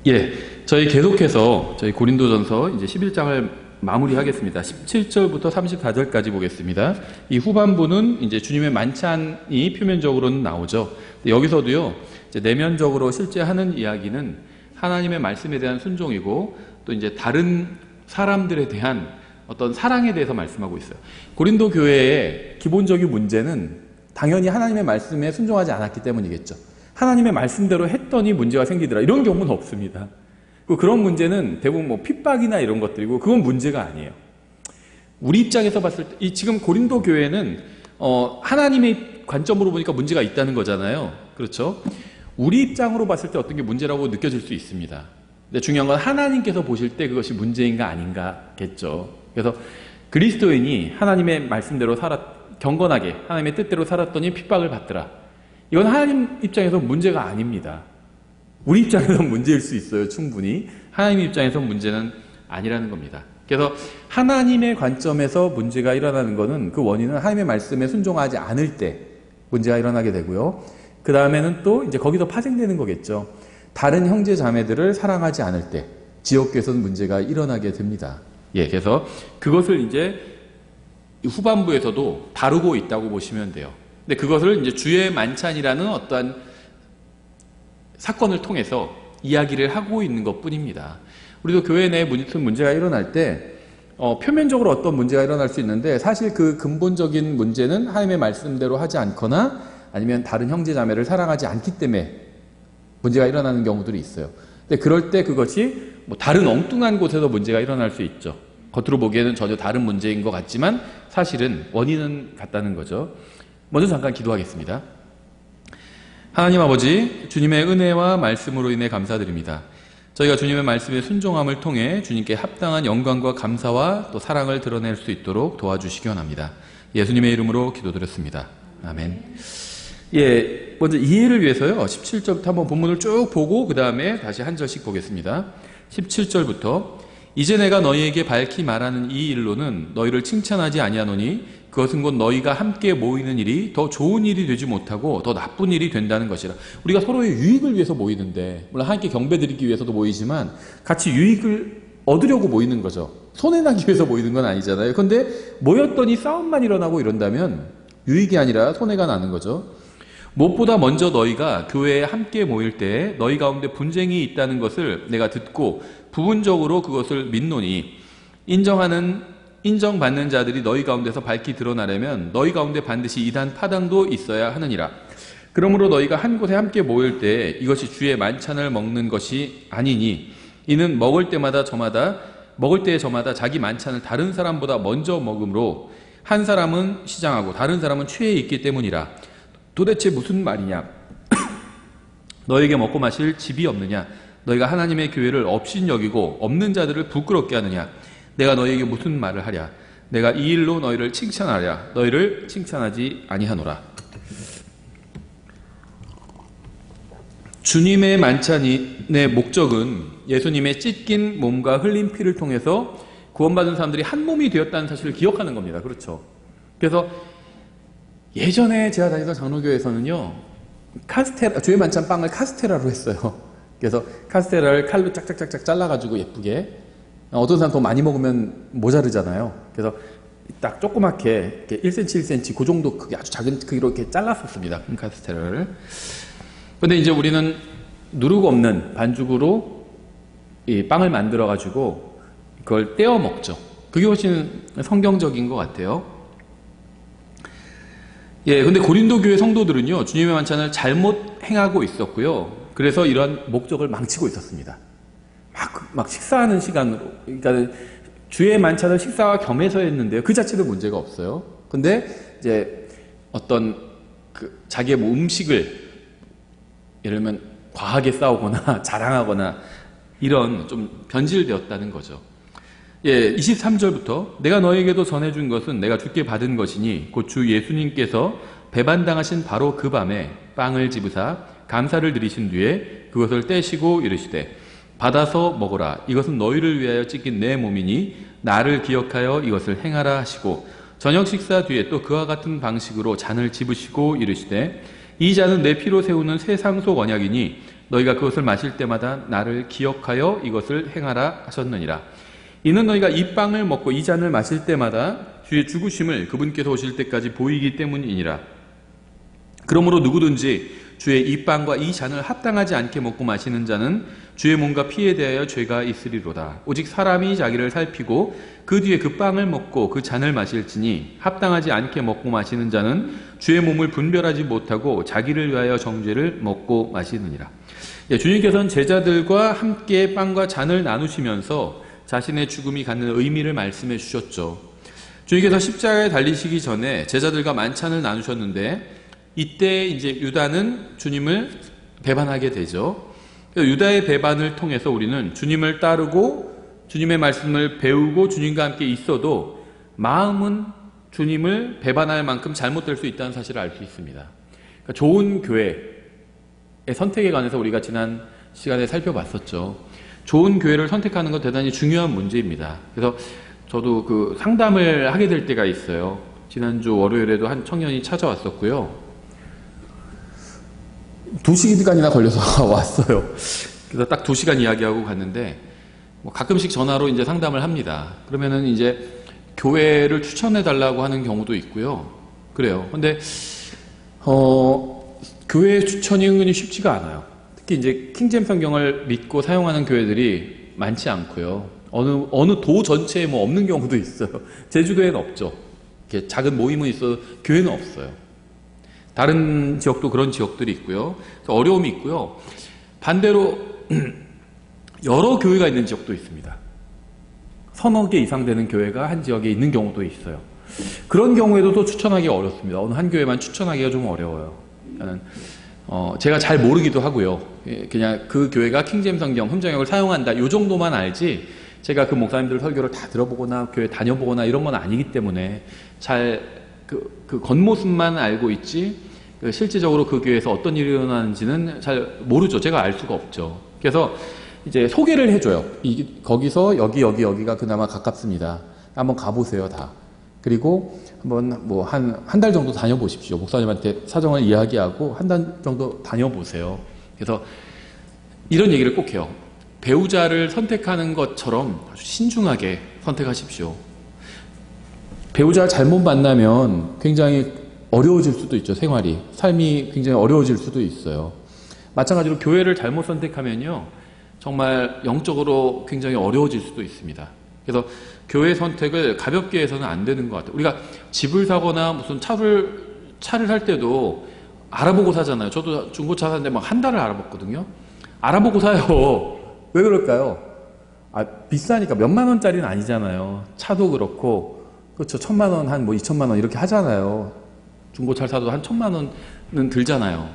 예, 저희 계속해서 저희 고린도전서 이제 11장을 마무리하겠습니다. 17절부터 34절까지 보겠습니다. 이 후반부는 이제 주님의 만찬이 표면적으로는 나오죠. 여기서도요, 이제 내면적으로 실제 하는 이야기는 하나님의 말씀에 대한 순종이고 또 이제 다른 사람들에 대한 어떤 사랑에 대해서 말씀하고 있어요. 고린도 교회의 기본적인 문제는 당연히 하나님의 말씀에 순종하지 않았기 때문이겠죠. 하나님의 말씀대로 했더니 문제가 생기더라. 이런 경우는 없습니다. 그런 문제는 대부분 뭐 핍박이나 이런 것들이고 그건 문제가 아니에요. 우리 입장에서 봤을 때 지금 고린도 교회는 하나님의 관점으로 보니까 문제가 있다는 거잖아요. 그렇죠? 우리 입장으로 봤을 때 어떤 게 문제라고 느껴질 수 있습니다. 근데 중요한 건 하나님께서 보실 때 그것이 문제인가 아닌가겠죠. 그래서 그리스도인이 하나님의 말씀대로 경건하게 하나님의 뜻대로 살았더니 핍박을 받더라. 이건 하나님 입장에서 문제가 아닙니다. 우리 입장에서 문제일 수 있어요. 충분히. 하나님 입장에서 문제는 아니라는 겁니다. 그래서 하나님의 관점에서 문제가 일어나는 것은 그 원인은 하나님의 말씀에 순종하지 않을 때 문제가 일어나게 되고요. 그 다음에는 또 이제 거기서 파생되는 거겠죠. 다른 형제 자매들을 사랑하지 않을 때 지역교회에서는 문제가 일어나게 됩니다. 예, 그래서 그것을 이제 후반부에서도 다루고 있다고 보시면 돼요. 근데 그것을 이제 주의 만찬이라는 어떠한 사건을 통해서 이야기를 하고 있는 것 뿐입니다. 우리도 교회 내에 무슨 문제가 일어날 때 표면적으로 어떤 문제가 일어날 수 있는데 사실 그 근본적인 문제는 하나님의 말씀대로 하지 않거나 아니면 다른 형제 자매를 사랑하지 않기 때문에 문제가 일어나는 경우들이 있어요. 근데 그럴 때 그것이 뭐 다른 엉뚱한 곳에서 문제가 일어날 수 있죠. 겉으로 보기에는 전혀 다른 문제인 것 같지만 사실은 원인은 같다는 거죠. 먼저 잠깐 기도하겠습니다. 하나님 아버지, 주님의 은혜와 말씀으로 인해 감사드립니다. 저희가 주님의 말씀의 순종함을 통해 주님께 합당한 영광과 감사와 또 사랑을 드러낼 수 있도록 도와주시기 원합니다. 예수님의 이름으로 기도드렸습니다. 아멘. 예, 먼저 이해를 위해서요, 17절부터 한번 본문을 쭉 보고 그 다음에 다시 한 절씩 보겠습니다. 17절부터 이제 내가 너희에게 밝히 말하는 이 일로는 너희를 칭찬하지 아니하노니 그것은 곧 너희가 함께 모이는 일이 더 좋은 일이 되지 못하고 더 나쁜 일이 된다는 것이라. 우리가 서로의 유익을 위해서 모이는데, 물론 하나님께 경배드리기 위해서도 모이지만 같이 유익을 얻으려고 모이는 거죠. 손해나기 위해서 모이는 건 아니잖아요. 그런데 모였더니 싸움만 일어나고 이런다면 유익이 아니라 손해가 나는 거죠. 무엇보다 먼저 너희가 교회에 함께 모일 때 너희 가운데 분쟁이 있다는 것을 내가 듣고 부분적으로 그것을 믿노니 인정받는 자들이 너희 가운데서 밝히 드러나려면 너희 가운데 반드시 이단 파당도 있어야 하느니라. 그러므로 너희가 한 곳에 함께 모일 때 이것이 주의 만찬을 먹는 것이 아니니 이는 먹을 때에 저마다 자기 만찬을 다른 사람보다 먼저 먹음으로 한 사람은 시장하고 다른 사람은 취해 있기 때문이라. 도대체 무슨 말이냐? 너에게 먹고 마실 집이 없느냐? 너희가 하나님의 교회를 업신여기고 없는 자들을 부끄럽게 하느냐? 내가 너희에게 무슨 말을 하랴? 내가 이 일로 너희를 칭찬하랴? 너희를 칭찬하지 아니하노라. 주님의 만찬의 목적은 예수님의 찢긴 몸과 흘린 피를 통해서 구원받은 사람들이 한 몸이 되었다는 사실을 기억하는 겁니다. 그렇죠? 그래서 예전에 제가 다니던 장로교회에서는요, 주의 만찬 빵을 카스테라로 했어요. 그래서 카스테라를 칼로 짝짝짝짝 잘라가지고 예쁘게, 어떤 사람 더 많이 먹으면 모자르잖아요. 그래서 딱 조그맣게 1cm, 1cm 그 정도 크기, 아주 작은 크기로 이렇게 잘랐었습니다. 카스테라를. 근데 이제 우리는 누르고 없는 반죽으로 이 빵을 만들어가지고 그걸 떼어 먹죠. 그게 훨씬 성경적인 것 같아요. 예, 근데 고린도 교회 성도들은요, 주님의 만찬을 잘못 행하고 있었고요. 그래서 이러한 목적을 망치고 있었습니다. 막 식사하는 시간으로, 그러니까 주의 만찬을 식사와 겸해서 했는데요. 그 자체도 문제가 없어요. 근데 이제 어떤 자기의 뭐 음식을 예를 들면 과하게 싸우거나 자랑하거나 이런 좀 변질되었다는 거죠. 예, 23절부터 내가 너에게도 전해준 것은 내가 주께 받은 것이니 곧 주 예수님께서 배반당하신 바로 그 밤에 빵을 집으사 감사를 드리신 뒤에 그것을 떼시고 이르시되 받아서 먹으라. 이것은 너희를 위하여 찢긴 내 몸이니 나를 기억하여 이것을 행하라 하시고 저녁 식사 뒤에 또 그와 같은 방식으로 잔을 집으시고 이르시되 이 잔은 내 피로 세우는 새 상속 언약이니 너희가 그것을 마실 때마다 나를 기억하여 이것을 행하라 하셨느니라. 이는 너희가 이 빵을 먹고 이 잔을 마실 때마다 주의 죽으심을 그분께서 오실 때까지 보이기 때문이니라. 그러므로 누구든지 주의 이 빵과 이 잔을 합당하지 않게 먹고 마시는 자는 주의 몸과 피에 대하여 죄가 있으리로다. 오직 사람이 자기를 살피고 그 뒤에 그 빵을 먹고 그 잔을 마실지니 합당하지 않게 먹고 마시는 자는 주의 몸을 분별하지 못하고 자기를 위하여 정죄를 먹고 마시느니라. 주님께서는 제자들과 함께 빵과 잔을 나누시면서 자신의 죽음이 갖는 의미를 말씀해 주셨죠. 주님께서 십자가에 달리시기 전에 제자들과 만찬을 나누셨는데 이때 이제 유다는 주님을 배반하게 되죠. 유다의 배반을 통해서 우리는 주님을 따르고 주님의 말씀을 배우고 주님과 함께 있어도 마음은 주님을 배반할 만큼 잘못될 수 있다는 사실을 알 수 있습니다. 그러니까 좋은 교회의 선택에 관해서 우리가 지난 시간에 살펴봤었죠. 좋은 교회를 선택하는 건 대단히 중요한 문제입니다. 그래서 저도 그 상담을 하게 될 때가 있어요. 지난주 월요일에도 한 청년이 찾아왔었고요. 2시간이나 걸려서 왔어요. 그래서 딱 2시간 이야기하고 갔는데, 가끔씩 전화로 이제 상담을 합니다. 그러면은 이제 교회를 추천해달라고 하는 경우도 있고요. 그래요. 근데, 교회 추천이 은근히 쉽지가 않아요. 특히 이제 킹잼 성경을 믿고 사용하는 교회들이 많지 않고요. 어느 도 전체에 뭐 없는 경우도 있어요. 제주도에는 없죠. 이렇게 작은 모임은 있어도 교회는 없어요. 다른 지역도 그런 지역들이 있고요. 어려움이 있고요. 반대로 여러 교회가 있는 지역도 있습니다. 서너 개 이상 되는 교회가 한 지역에 있는 경우도 있어요. 그런 경우에도 또 추천하기가 어렵습니다. 어느 한 교회만 추천하기가 좀 어려워요. 제가 잘 모르기도 하고요. 그냥 그 교회가 킹잼 성경, 흠정역을 사용한다, 이 정도만 알지 제가 그 목사님들 설교를 다 들어보거나 교회 다녀보거나 이런 건 아니기 때문에 잘 그 겉모습만 알고 있지 실질적으로 그 교회에서 어떤 일이 일어나는지는 잘 모르죠. 제가 알 수가 없죠. 그래서 이제 소개를 해줘요. 거기서 여기가 그나마 가깝습니다. 한번 가보세요, 다. 그리고 한번 뭐 한 달 정도 다녀보십시오. 목사님한테 사정을 이야기하고 한 달 정도 다녀보세요. 그래서 이런 얘기를 꼭 해요. 배우자를 선택하는 것처럼 아주 신중하게 선택하십시오. 배우자를 잘못 만나면 굉장히 어려워질 수도 있죠. 생활이. 삶이 굉장히 어려워질 수도 있어요. 마찬가지로 교회를 잘못 선택하면요. 정말 영적으로 굉장히 어려워질 수도 있습니다. 그래서 교회 선택을 가볍게 해서는 안 되는 것 같아요. 우리가 집을 사거나 무슨 차를 살 때도 알아보고 사잖아요. 저도 중고차 사는데 막 한 달을 알아봤거든요. 알아보고 사요. 왜 그럴까요? 비싸니까 몇만 원짜리는 아니잖아요. 차도 그렇고. 그렇죠. 1,000만 원, 한 뭐 2,000만 원 이렇게 하잖아요. 중고차를 사도 한 1,000만 원은 들잖아요.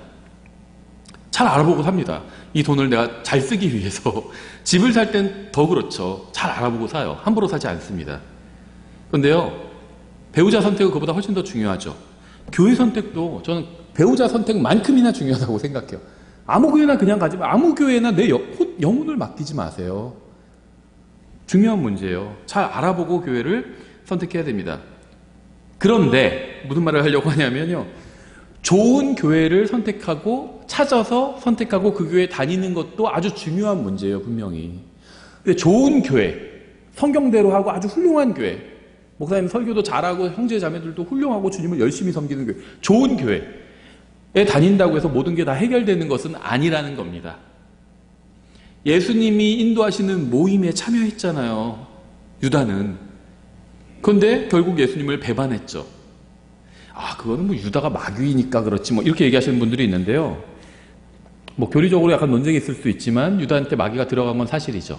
잘 알아보고 삽니다. 이 돈을 내가 잘 쓰기 위해서. 집을 살 땐 더 그렇죠. 잘 알아보고 사요. 함부로 사지 않습니다. 그런데요, 배우자 선택은 그보다 훨씬 더 중요하죠. 교회 선택도 저는 배우자 선택만큼이나 중요하다고 생각해요. 아무 교회나 그냥 가지 마. 아무 교회나 내 영혼을 맡기지 마세요. 중요한 문제예요. 잘 알아보고 교회를 선택해야 됩니다. 그런데 무슨 말을 하려고 하냐면요. 좋은 교회를 찾아서 선택하고 그 교회에 다니는 것도 아주 중요한 문제예요. 분명히. 근데 좋은 교회, 성경대로 하고 아주 훌륭한 교회, 목사님 설교도 잘하고 형제 자매들도 훌륭하고 주님을 열심히 섬기는 교회, 좋은 교회에 다닌다고 해서 모든 게 다 해결되는 것은 아니라는 겁니다. 예수님이 인도하시는 모임에 참여했잖아요. 유다는. 그런데 결국 예수님을 배반했죠. 그거는 뭐 유다가 마귀니까 그렇지 뭐 이렇게 얘기하시는 분들이 있는데요. 뭐 교리적으로 약간 논쟁이 있을 수 있지만 유다한테 마귀가 들어간 건 사실이죠.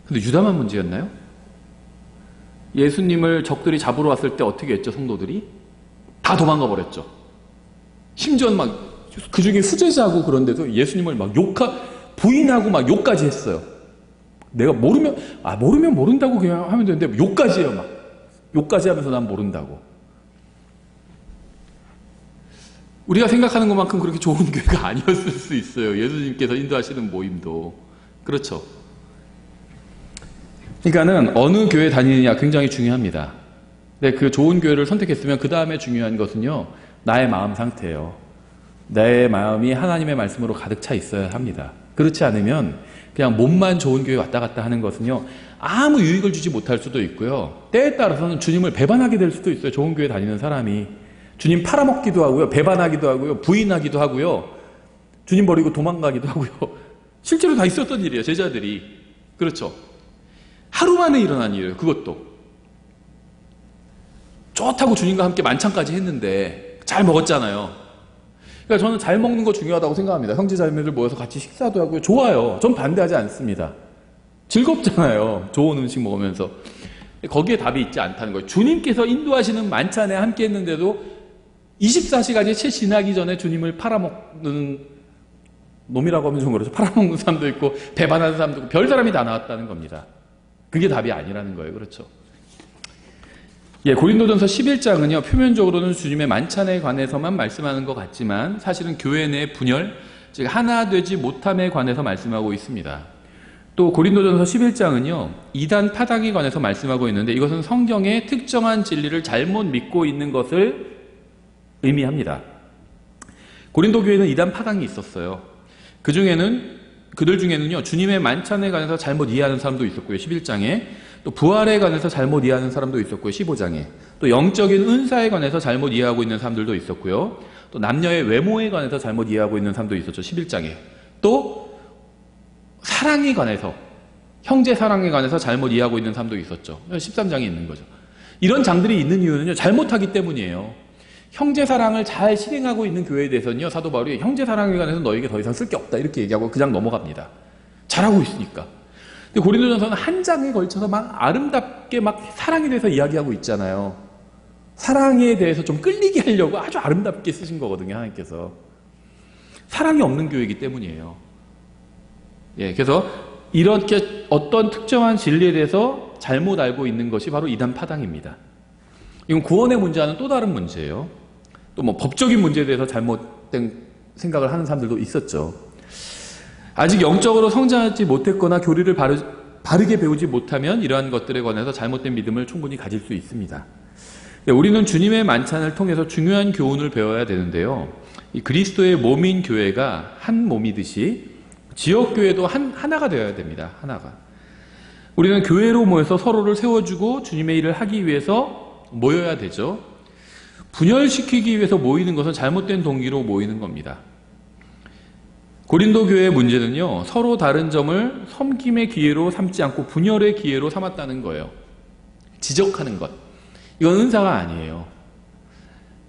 근데 유다만 문제였나요? 예수님을 적들이 잡으러 왔을 때 어떻게 했죠, 성도들이? 다 도망가 버렸죠. 심지어 막 그 중에 후제자고 그런데도 예수님을 막 부인하고 막 욕까지 했어요. 내가 모르면 모른다고 그냥 하면 되는데 욕까지 해요. 막 욕까지 하면서 난 모른다고. 우리가 생각하는 것만큼 그렇게 좋은 교회가 아니었을 수 있어요. 예수님께서 인도하시는 모임도. 그렇죠. 그러니까는 어느 교회 다니느냐 굉장히 중요합니다. 근데 그 좋은 교회를 선택했으면 그 다음에 중요한 것은요. 나의 마음 상태예요. 내 마음이 하나님의 말씀으로 가득 차 있어야 합니다. 그렇지 않으면 그냥 몸만 좋은 교회 왔다 갔다 하는 것은요, 아무 유익을 주지 못할 수도 있고요, 때에 따라서는 주님을 배반하게 될 수도 있어요. 좋은 교회 다니는 사람이 주님 팔아먹기도 하고요, 배반하기도 하고요, 부인하기도 하고요, 주님 버리고 도망가기도 하고요. 실제로 다 있었던 일이에요. 제자들이. 그렇죠. 하루 만에 일어난 일이에요. 그것도 좋다고 주님과 함께 만찬까지 했는데 잘 먹었잖아요. 그러니까 저는 잘 먹는 거 중요하다고 생각합니다. 형제자매들 모여서 같이 식사도 하고요. 좋아요. 전 반대하지 않습니다. 즐겁잖아요. 좋은 음식 먹으면서. 거기에 답이 있지 않다는 거예요. 주님께서 인도하시는 만찬에 함께 했는데도 24시간이 채 지나기 전에 주님을 팔아먹는 놈이라고 하면 좀 그렇죠. 팔아먹는 사람도 있고 배반하는 사람도 있고 별 사람이 다 나왔다는 겁니다. 그게 답이 아니라는 거예요. 그렇죠. 예, 고린도전서 11장은요, 표면적으로는 주님의 만찬에 관해서만 말씀하는 것 같지만 사실은 교회 내 분열, 즉 하나 되지 못함에 관해서 말씀하고 있습니다. 또 고린도전서 11장은요, 이단 파당에 관해서 말씀하고 있는데 이것은 성경의 특정한 진리를 잘못 믿고 있는 것을 의미합니다. 고린도 교회는 이단 파당이 있었어요. 그들 중에는요, 주님의 만찬에 관해서 잘못 이해하는 사람도 있었고요, 11장에. 또 부활에 관해서 잘못 이해하는 사람도 있었고요, 15장에. 또 영적인 은사에 관해서 잘못 이해하고 있는 사람들도 있었고요. 또 남녀의 외모에 관해서 잘못 이해하고 있는 사람도 있었죠, 11장에. 또 사랑에 관해서, 형제 사랑에 관해서 잘못 이해하고 있는 사람도 있었죠. 13장에 있는 거죠. 이런 장들이 있는 이유는요, 잘못하기 때문이에요. 형제 사랑을 잘 실행하고 있는 교회에 대해서는요, 사도 바울이 형제 사랑에 관해서 너에게 더 이상 쓸 게 없다 이렇게 얘기하고 그냥 넘어갑니다. 잘하고 있으니까. 근데 고린도전서는 한 장에 걸쳐서 막 아름답게 막 사랑에 대해서 이야기하고 있잖아요. 사랑에 대해서 좀 끌리게 하려고 아주 아름답게 쓰신 거거든요, 하나님께서. 사랑이 없는 교회이기 때문이에요. 예, 그래서 이렇게 어떤 특정한 진리에 대해서 잘못 알고 있는 것이 바로 이단 파당입니다. 이건 구원의 문제와는 또 다른 문제예요. 또 뭐 법적인 문제에 대해서 잘못된 생각을 하는 사람들도 있었죠. 아직 영적으로 성장하지 못했거나 교리를 바르게 배우지 못하면 이러한 것들에 관해서 잘못된 믿음을 충분히 가질 수 있습니다. 우리는 주님의 만찬을 통해서 중요한 교훈을 배워야 되는데요. 이 그리스도의 몸인 교회가 한 몸이듯이 지역교회도 하나가 되어야 됩니다. 하나가. 우리는 교회로 모여서 서로를 세워주고 주님의 일을 하기 위해서 모여야 되죠. 분열시키기 위해서 모이는 것은 잘못된 동기로 모이는 겁니다. 고린도 교회의 문제는요, 서로 다른 점을 섬김의 기회로 삼지 않고 분열의 기회로 삼았다는 거예요. 지적하는 것. 이건 은사가 아니에요.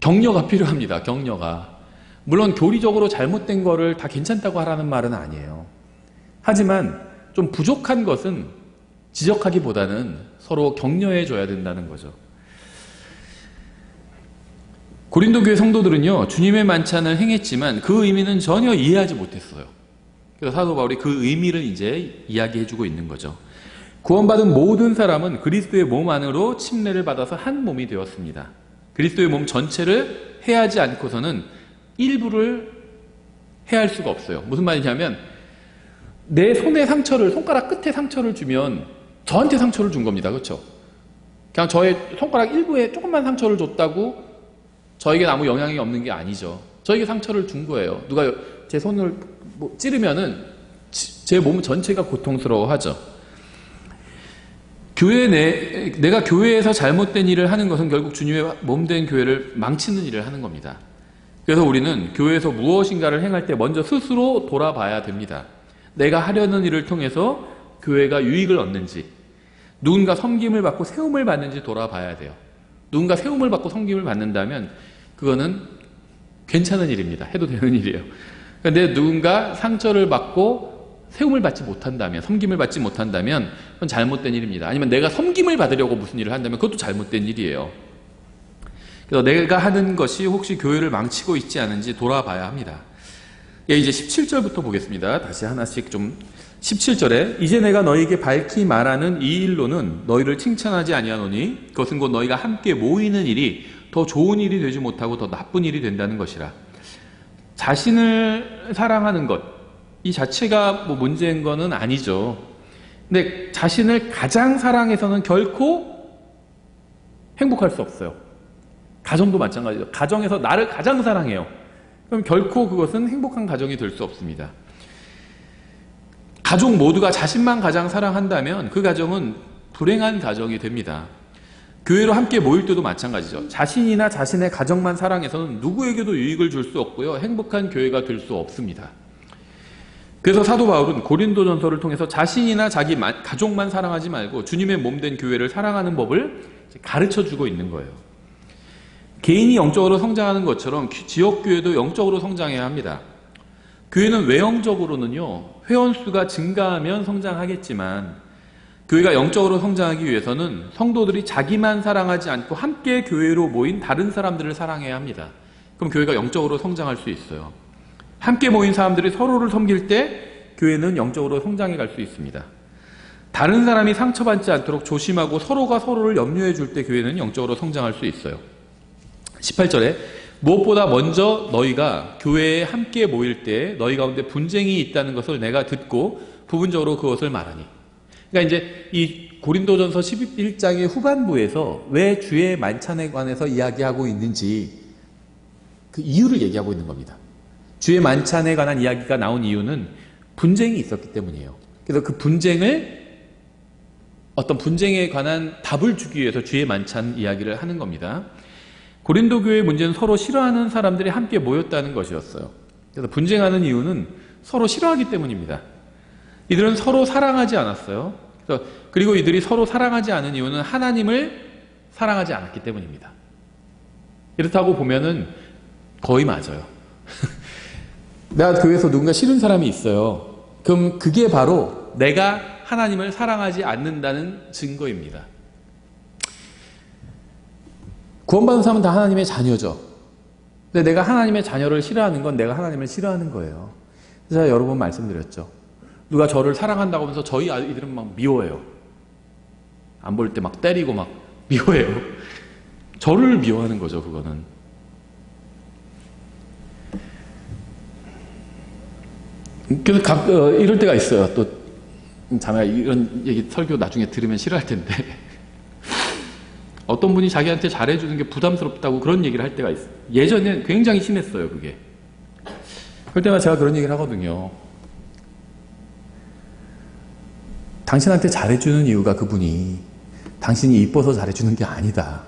격려가 필요합니다. 격려가. 물론 교리적으로 잘못된 거를 다 괜찮다고 하라는 말은 아니에요. 하지만 좀 부족한 것은 지적하기보다는 서로 격려해 줘야 된다는 거죠. 고린도 교회 성도들은요, 주님의 만찬을 행했지만 그 의미는 전혀 이해하지 못했어요. 그래서 사도 바울이 그 의미를 이제 이야기해 주고 있는 거죠. 구원받은 모든 사람은 그리스도의 몸 안으로 침례를 받아서 한 몸이 되었습니다. 그리스도의 몸 전체를 해하지 않고서는 일부를 해할 수가 없어요. 무슨 말이냐면 내 손에 상처를, 손가락 끝에 상처를 주면 저한테 상처를 준 겁니다. 그렇죠? 그냥 저의 손가락 일부에 조금만 상처를 줬다고 저에게 아무 영향이 없는 게 아니죠. 저에게 상처를 준 거예요. 누가 제 손을 찌르면은 제 몸 전체가 고통스러워하죠. 내가 교회에서 잘못된 일을 하는 것은 결국 주님의 몸된 교회를 망치는 일을 하는 겁니다. 그래서 우리는 교회에서 무엇인가를 행할 때 먼저 스스로 돌아봐야 됩니다. 내가 하려는 일을 통해서 교회가 유익을 얻는지, 누군가 섬김을 받고 세움을 받는지 돌아봐야 돼요. 누군가 세움을 받고 섬김을 받는다면 그거는 괜찮은 일입니다. 해도 되는 일이에요. 그런데 누군가 상처를 받고 세움을 받지 못한다면, 섬김을 받지 못한다면 그건 잘못된 일입니다. 아니면 내가 섬김을 받으려고 무슨 일을 한다면 그것도 잘못된 일이에요. 그래서 내가 하는 것이 혹시 교회를 망치고 있지 않은지 돌아봐야 합니다. 예, 이제 17절부터 보겠습니다. 다시 하나씩 좀. 17절에 이제 내가 너희에게 밝히 말하는 이 일로는 너희를 칭찬하지 아니하노니 그것은 곧 너희가 함께 모이는 일이 더 좋은 일이 되지 못하고 더 나쁜 일이 된다는 것이라. 자신을 사랑하는 것, 이 자체가 뭐 문제인 거는 아니죠. 근데 자신을 가장 사랑해서는 결코 행복할 수 없어요. 가정도 마찬가지죠. 가정에서 나를 가장 사랑해요. 그럼 결코 그것은 행복한 가정이 될 수 없습니다. 가족 모두가 자신만 가장 사랑한다면 그 가정은 불행한 가정이 됩니다. 교회로 함께 모일 때도 마찬가지죠. 자신이나 자신의 가정만 사랑해서는 누구에게도 유익을 줄 수 없고요. 행복한 교회가 될 수 없습니다. 그래서 사도 바울은 고린도전서를 통해서 자신이나 자기 가족만 사랑하지 말고 주님의 몸된 교회를 사랑하는 법을 가르쳐주고 있는 거예요. 개인이 영적으로 성장하는 것처럼 지역교회도 영적으로 성장해야 합니다. 교회는 외형적으로는요, 회원수가 증가하면 성장하겠지만 교회가 영적으로 성장하기 위해서는 성도들이 자기만 사랑하지 않고 함께 교회로 모인 다른 사람들을 사랑해야 합니다. 그럼 교회가 영적으로 성장할 수 있어요. 함께 모인 사람들이 서로를 섬길 때 교회는 영적으로 성장해 갈 수 있습니다. 다른 사람이 상처받지 않도록 조심하고 서로가 서로를 염려해 줄 때 교회는 영적으로 성장할 수 있어요. 18절에 무엇보다 먼저 너희가 교회에 함께 모일 때 너희 가운데 분쟁이 있다는 것을 내가 듣고 부분적으로 그것을 말하니. 그러니까 이제 이 고린도전서 11장의 후반부에서 왜 주의 만찬에 관해서 이야기하고 있는지 그 이유를 얘기하고 있는 겁니다. 주의 만찬에 관한 이야기가 나온 이유는 분쟁이 있었기 때문이에요. 그래서 그 어떤 분쟁에 관한 답을 주기 위해서 주의 만찬 이야기를 하는 겁니다. 고린도 교회의 문제는 서로 싫어하는 사람들이 함께 모였다는 것이었어요. 그래서 분쟁하는 이유는 서로 싫어하기 때문입니다. 이들은 서로 사랑하지 않았어요. 그리고 이들이 서로 사랑하지 않은 이유는 하나님을 사랑하지 않았기 때문입니다. 이렇다고 보면은 거의 맞아요. 내가 교회에서 누군가 싫은 사람이 있어요. 그럼 그게 바로 내가 하나님을 사랑하지 않는다는 증거입니다. 구원받은 사람은 다 하나님의 자녀죠. 근데 내가 하나님의 자녀를 싫어하는 건 내가 하나님을 싫어하는 거예요. 그래서 제가 여러 번 말씀드렸죠. 누가 저를 사랑한다고 하면서 저희 아이들은 막 미워해요. 안 볼 때 막 때리고 막 미워해요. 저를 미워하는 거죠, 그거는. 그래서 이럴 때가 있어요. 또 자매가 이런 얘기 설교 나중에 들으면 싫어할 텐데 어떤 분이 자기한테 잘해주는 게 부담스럽다고 그런 얘기를 할 때가 있어요. 예전엔 굉장히 심했어요, 그게. 그럴 때마다 제가 그런 얘기를 하거든요. 당신한테 잘해주는 이유가 그분이 당신이 이뻐서 잘해주는 게 아니다.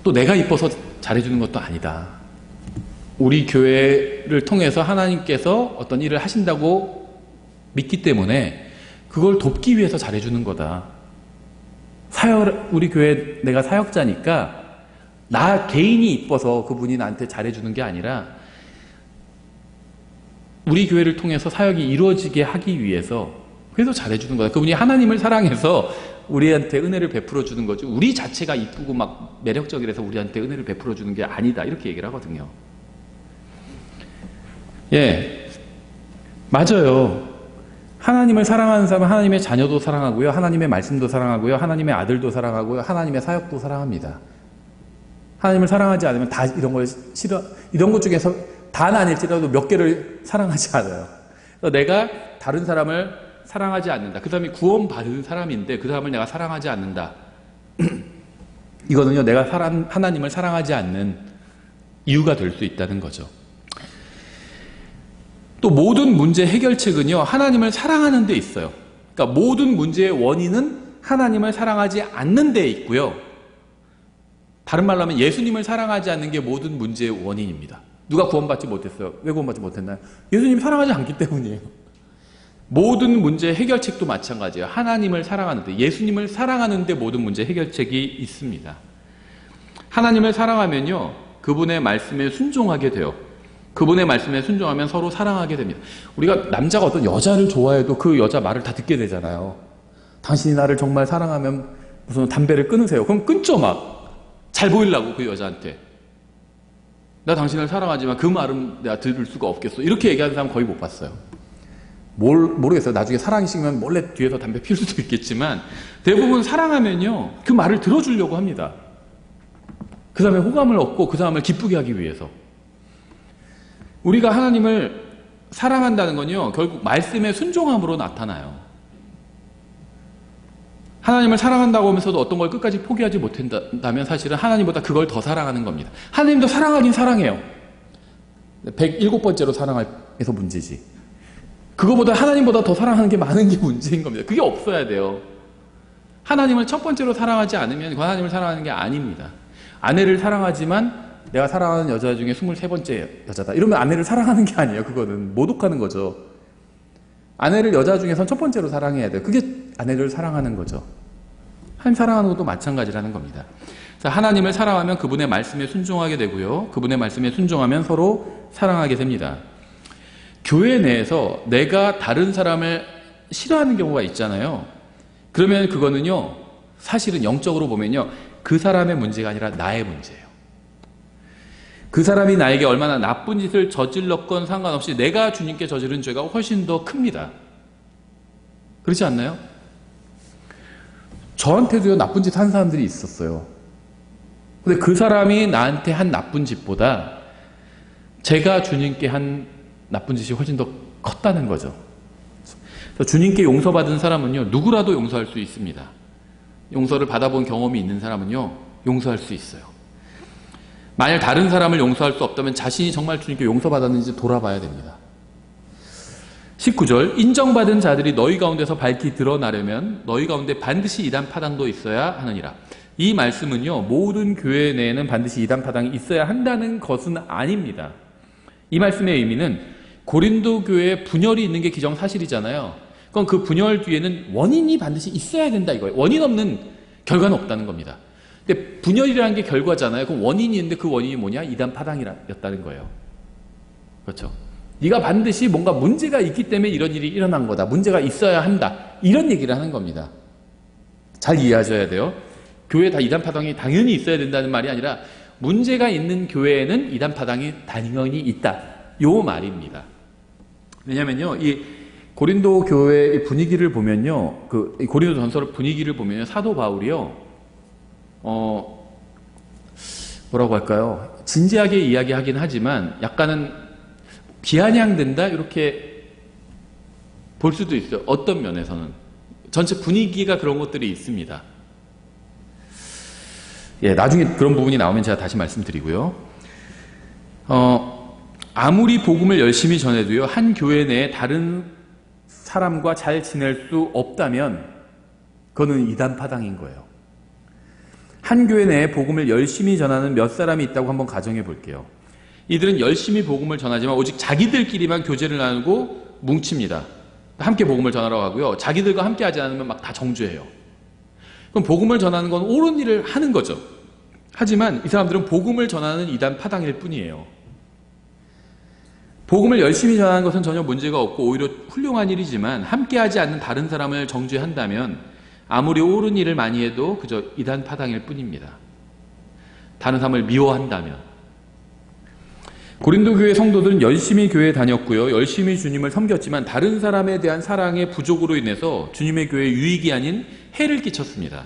또 내가 이뻐서 잘해주는 것도 아니다. 우리 교회를 통해서 하나님께서 어떤 일을 하신다고 믿기 때문에 그걸 돕기 위해서 잘해주는 거다. 우리 교회 내가 사역자니까 나 개인이 이뻐서 그분이 나한테 잘해주는 게 아니라 우리 교회를 통해서 사역이 이루어지게 하기 위해서 그래서 잘해주는 거다. 그분이 하나님을 사랑해서 우리한테 은혜를 베풀어 주는 거죠. 우리 자체가 이쁘고 막 매력적이라서 우리한테 은혜를 베풀어 주는 게 아니다. 이렇게 얘기를 하거든요. 예, 맞아요. 하나님을 사랑하는 사람은 하나님의 자녀도 사랑하고요. 하나님의 말씀도 사랑하고요. 하나님의 아들도 사랑하고요. 하나님의 사역도 사랑합니다. 하나님을 사랑하지 않으면 다 이런 걸 이런 것 중에서 단 아닐지라도 몇 개를 사랑하지 않아요. 그래서 내가 다른 사람을 사랑하지 않는다. 그 사람이 구원받은 사람인데 그 사람을 내가 사랑하지 않는다. 이거는요, 내가 하나님을 사랑하지 않는 이유가 될 수 있다는 거죠. 또 모든 문제 해결책은요, 하나님을 사랑하는 데 있어요. 그러니까 모든 문제의 원인은 하나님을 사랑하지 않는 데 있고요. 다른 말로 하면 예수님을 사랑하지 않는 게 모든 문제의 원인입니다. 누가 구원받지 못했어요? 왜 구원받지 못했나요? 예수님 사랑하지 않기 때문이에요. 모든 문제 해결책도 마찬가지예요. 하나님을 사랑하는데, 예수님을 사랑하는데 모든 문제 해결책이 있습니다. 하나님을 사랑하면요, 그분의 말씀에 순종하게 돼요. 그분의 말씀에 순종하면 서로 사랑하게 됩니다. 우리가 남자가 어떤 여자를 좋아해도 그 여자 말을 다 듣게 되잖아요. 당신이 나를 정말 사랑하면 무슨 담배를 끊으세요. 그럼 끊죠, 막. 잘 보이려고 그 여자한테. 나 당신을 사랑하지만 그 말은 내가 들을 수가 없겠어. 이렇게 얘기하는 사람 거의 못 봤어요. 모르겠어요. 나중에 사랑이 식으면 몰래 뒤에서 담배 피울 수도 있겠지만 대부분 사랑하면요, 그 말을 들어주려고 합니다. 그 사람의 호감을 얻고 그 사람을 기쁘게 하기 위해서. 우리가 하나님을 사랑한다는 건요, 결국 말씀의 순종함으로 나타나요. 하나님을 사랑한다고 하면서도 어떤 걸 끝까지 포기하지 못한다면 사실은 하나님보다 그걸 더 사랑하는 겁니다. 하나님도 사랑하긴 사랑해요. 107번째로 사랑해서 문제지. 그거보다 하나님보다 더 사랑하는 게 많은 게 문제인 겁니다. 그게 없어야 돼요. 하나님을 첫 번째로 사랑하지 않으면 하나님을 사랑하는 게 아닙니다. 아내를 사랑하지만 내가 사랑하는 여자 중에 23번째 여자다. 이러면 아내를 사랑하는 게 아니에요. 그거는 모독하는 거죠. 아내를 여자 중에선 첫 번째로 사랑해야 돼요. 그게 아내를 사랑하는 거죠. 하나님 사랑하는 것도 마찬가지라는 겁니다. 자, 하나님을 사랑하면 그분의 말씀에 순종하게 되고요. 그분의 말씀에 순종하면 서로 사랑하게 됩니다. 교회 내에서 내가 다른 사람을 싫어하는 경우가 있잖아요. 그러면 그거는요, 사실은 영적으로 보면요, 그 사람의 문제가 아니라 나의 문제예요. 그 사람이 나에게 얼마나 나쁜 짓을 저질렀건 상관없이 내가 주님께 저지른 죄가 훨씬 더 큽니다. 그렇지 않나요? 저한테도요, 나쁜 짓 한 사람들이 있었어요. 근데 그 사람이 나한테 한 나쁜 짓보다 제가 주님께 한 나쁜 짓이 훨씬 더 컸다는 거죠. 주님께 용서받은 사람은요, 누구라도 용서할 수 있습니다. 용서를 받아본 경험이 있는 사람은요, 용서할 수 있어요. 만약 다른 사람을 용서할 수 없다면 자신이 정말 주님께 용서받았는지 돌아봐야 됩니다. 19절, 인정받은 자들이 너희 가운데서 밝히 드러나려면 너희 가운데 반드시 이단 파당도 있어야 하느니라. 이 말씀은요, 모든 교회 내에는 반드시 이단 파당이 있어야 한다는 것은 아닙니다. 이 말씀의 의미는 고린도 교회에 분열이 있는 게 기정사실이잖아요. 그럼 그 분열 뒤에는 원인이 반드시 있어야 된다 이거예요. 원인 없는 결과는 없다는 겁니다. 근데 분열이라는 게 결과잖아요. 그럼 원인이 있는데 그 원인이 뭐냐? 이단 파당이었다는 거예요. 그렇죠? 네가 반드시 뭔가 문제가 있기 때문에 이런 일이 일어난 거다. 문제가 있어야 한다. 이런 얘기를 하는 겁니다. 잘 이해하셔야 돼요. 교회에 다 이단 파당이 당연히 있어야 된다는 말이 아니라 문제가 있는 교회에는 이단 파당이 당연히 있다. 요 말입니다. 왜냐면요, 이 고린도 교회의 분위기를 보면요, 이 고린도 전서 분위기를 보면요, 사도 바울이요, 뭐라고 할까요? 진지하게 이야기하긴 하지만 약간은 비아냥된다? 이렇게 볼 수도 있어요. 어떤 면에서는. 전체 분위기가 그런 것들이 있습니다. 예, 나중에 그런 부분이 나오면 제가 다시 말씀드리고요. 아무리 복음을 열심히 전해도요, 한 교회 내에 다른 사람과 잘 지낼 수 없다면 그거는 이단 파당인 거예요. 한 교회 내에 복음을 열심히 전하는 몇 사람이 있다고 한번 가정해 볼게요. 이들은 열심히 복음을 전하지만 오직 자기들끼리만 교제를 나누고 뭉칩니다. 함께 복음을 전하러 가고요. 자기들과 함께 하지 않으면 막 다 정죄해요. 그럼 복음을 전하는 건 옳은 일을 하는 거죠. 하지만 이 사람들은 복음을 전하는 이단 파당일 뿐이에요. 복음을 열심히 전하는 것은 전혀 문제가 없고 오히려 훌륭한 일이지만 함께하지 않는 다른 사람을 정죄한다면 아무리 옳은 일을 많이 해도 그저 이단 파당일 뿐입니다. 다른 사람을 미워한다면. 고린도 교회 성도들은 열심히 교회에 다녔고요. 열심히 주님을 섬겼지만 다른 사람에 대한 사랑의 부족으로 인해서 주님의 교회에 유익이 아닌 해를 끼쳤습니다.